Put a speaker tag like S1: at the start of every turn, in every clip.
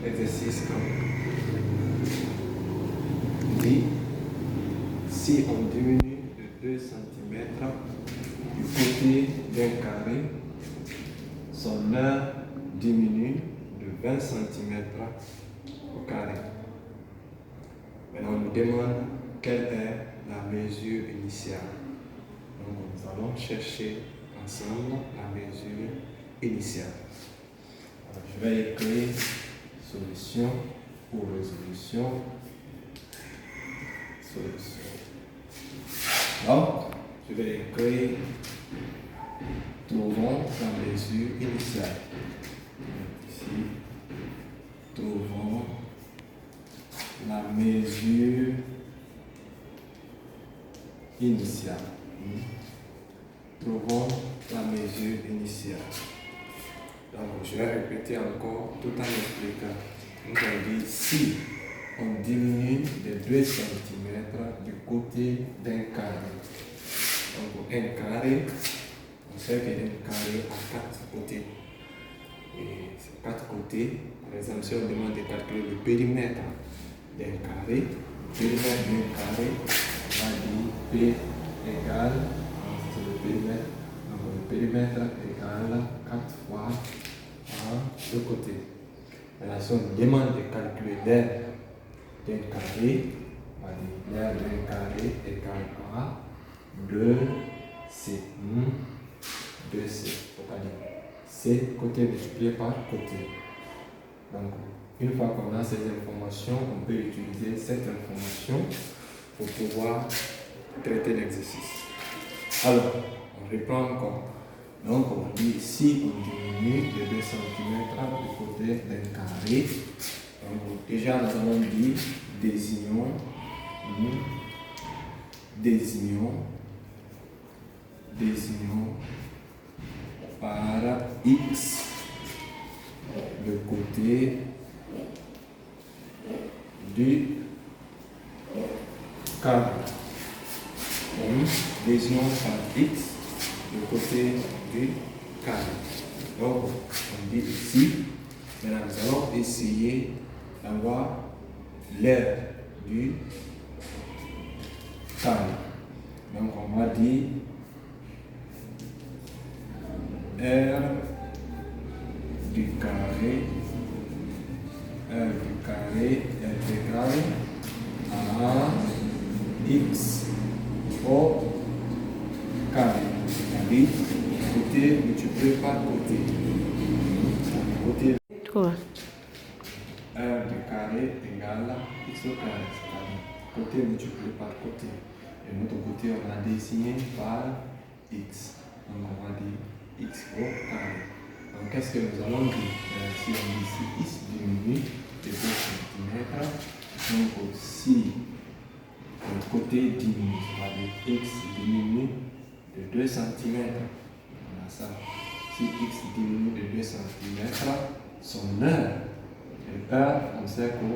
S1: exercice 1. Dit, si on diminue de 2 cm du côté d'un carré, son œuvre diminue de 20 cm au carré. Maintenant, on nous demande quelle est la mesure initiale. Donc, nous allons chercher ensemble la mesure initiale. Alors, je vais écrire solution ou résolution. Solution. Donc, je vais écrire trouvons la mesure initiale. Ici, trouvons la mesure initiale. Trouvons la mesure initiale. Donc, je vais répéter encore tout en expliquant. Donc, on dit si on diminue de 2 cm du côté d'un carré. Donc, un carré, on sait qu'il y a un carré à 4 côtés. Et ces 4 côtés, par exemple, si on demande de calculer le périmètre d'un carré, le périmètre d'un carré, on va dire P égale, c'est le périmètre, donc le périmètre égale 4 fois de côté. Maintenant, si on demande de calculer l'aire d'un carré, on va dire l'aire d'un carré égale à 2C. 2C, c'est-à-dire C côté multiplié par côté. Donc, une fois qu'on a ces informations, on peut utiliser cette information pour pouvoir traiter l'exercice. Alors, on reprend encore. Donc, on dit si on diminue de 2 cm du côté d'un carré. Donc, déjà, nous allons dire désignons par X le côté du carré. Désignons par X le côté du carré. Donc, on dit ici, maintenant nous allons essayer d'avoir l'aire du carré. Donc, on va dire R du carré est égal à X au carré. C'est-à-dire côté multiplié par côté. Côté R du carré égale à X au carré. C'est-à-dire côté multiplié par côté. Et notre côté, on l'a désigné par X. Donc on va dire X au carré. Donc qu'est-ce que nous allons dire? Si on dit si X diminue de 2 cm, donc si le côté diminue, c'est-à-dire X diminue de 2 cm, on a ça. Si X diminue de 2 cm, son heure, et heure, on sait que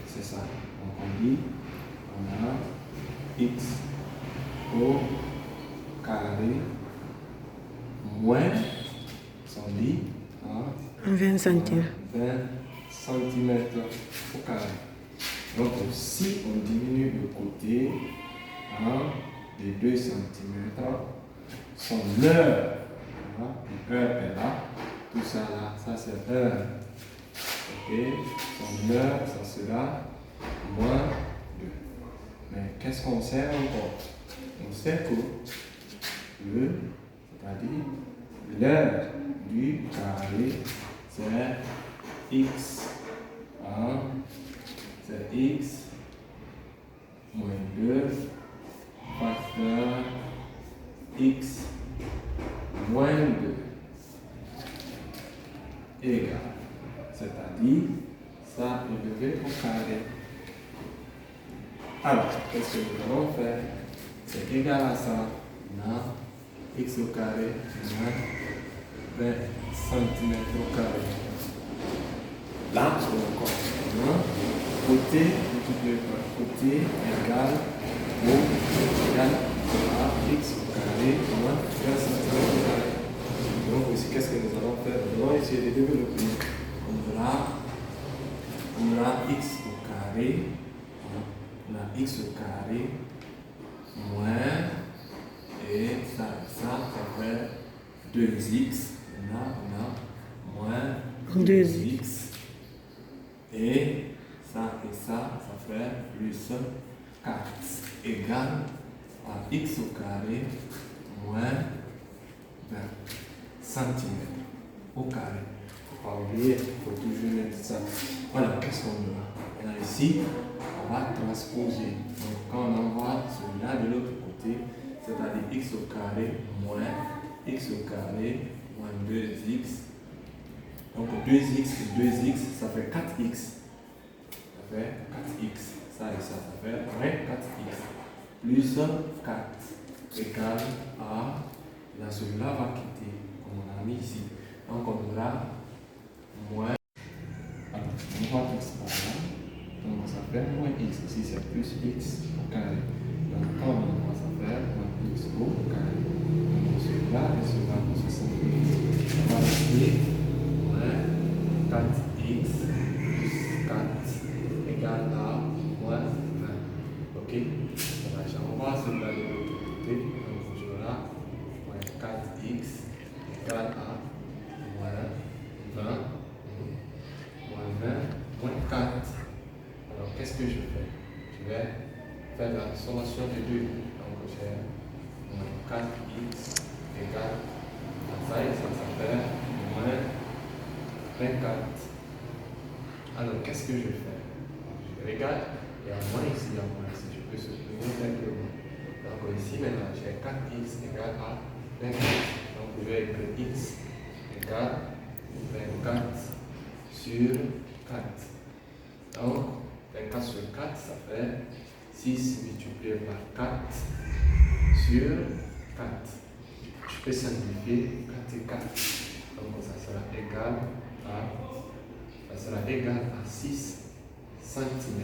S1: c'est ça. Donc on dit, on a X au carré moins, on dit
S2: 20 cm.
S1: 20 cm au carré. Donc si on diminue le côté de 2 cm, son heure, l'heure est là, tout ça là, ça c'est heure. Ok, son heure, ça sera moins 2. Mais qu'est-ce qu'on sait encore? On sait que c'est-à-dire l'heure du carré, c'est X. C'est X moins 2 facteur X moins 2 égale. C'est-à-dire ça élevé au carré. Alors, qu'est-ce que nous allons faire? C'est égal à ça. X au carré moins 20 cm au carré. Là, on compte. Côté multiplié par côté égale à X au carré moins 20 cm au carré. Donc ici, qu'est-ce que nous allons faire? Nous allons essayer de développer. On verra a x au carré, on a x au carré, moins, et ça fait 2x. On a moins 2x. Et ça fait plus 4 égale à x au carré moins 20 cm au carré. Il ne faut pas oublier, il faut toujours mettre ça. Voilà, qu'est-ce qu'on a? Et ici, on va transposer. Donc, quand on envoie celui-là de l'autre côté, c'est-à-dire x au carré moins x au carré moins 2x. Donc 2x et 2x, ça fait 4x. Ça fait 4x. Ça et ça fait moins 4x. Plus 4 égale à, là celui-là va quitter, comme on a mis ici. Donc on aura moins. Alors, on va tout ça là. Donc ça fait moins x. Ici c'est plus x au carré. Donc quand on va ça faire moins x au carré. Donc celui-là et celui-là vont se simplifier. On va rester moins 4x plus 4 égale à moins 20. Ok? On va celui-là de l'autre côté. Donc j'aurai moins 4x égale à moins 20. Moins 20, moins 4. Alors qu'est-ce que je fais? Je vais faire la sommation des deux. Donc j'ai moins 4x égale à ça et ça fait moins 24. Alors qu'est-ce que je fais? Je regarde, il y a moins ici, il y a moins ici. Je peux supprimer simplement. Donc ici maintenant j'ai 4x égale à 24. Donc je vais écrire x égale 24 sur 4. Donc 24 sur 4, ça fait 6 multiplié par 4 sur 4. Je peux simplifier 4 et 4. Donc ça sera égal à 6 cm.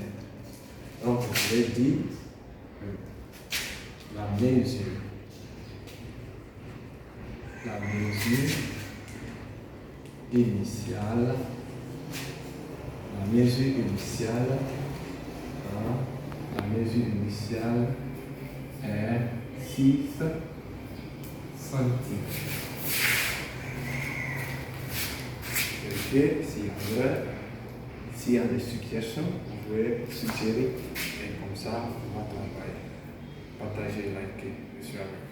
S1: Donc je vais dire la mesure initiale. La mesure initiale est 6 cm. Et s'il y a des suggestions, vous pouvez suggérer et comme ça, on va travailler. Partagez, likez, je suis avec vous.